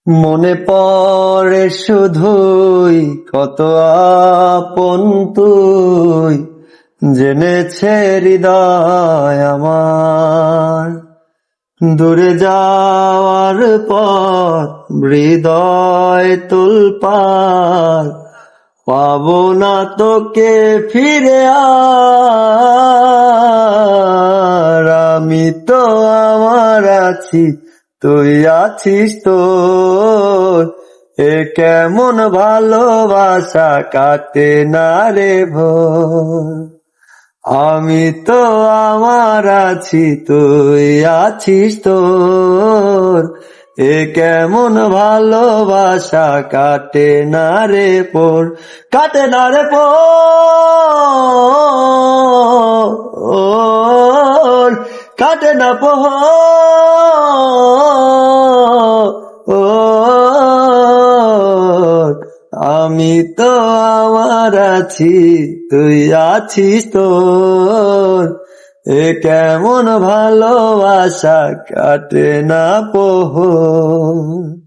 মনে পড়ে শুধুই কত আপন তুই, জেনেছে হৃদয় আমার। দূরে যাওয়ার পর হৃদয় তোলপাড়, পাবো না তোকে ফিরে আর। আমি তো আমার আছি, তুই আছিস তোর, এ কেমন ভালোবাসা কাটে না রে ভোর। আমি তো আমার আছি, তুই আছিস তোর, এ কেমন ভালোবাসা কাটে না রে পোর, কাটে না রে পোর, কাটে না পোর। আমি তো আমার আছি, তুই আছিস তোর, এ কেমন ভালোবাসা কাটে না পোর।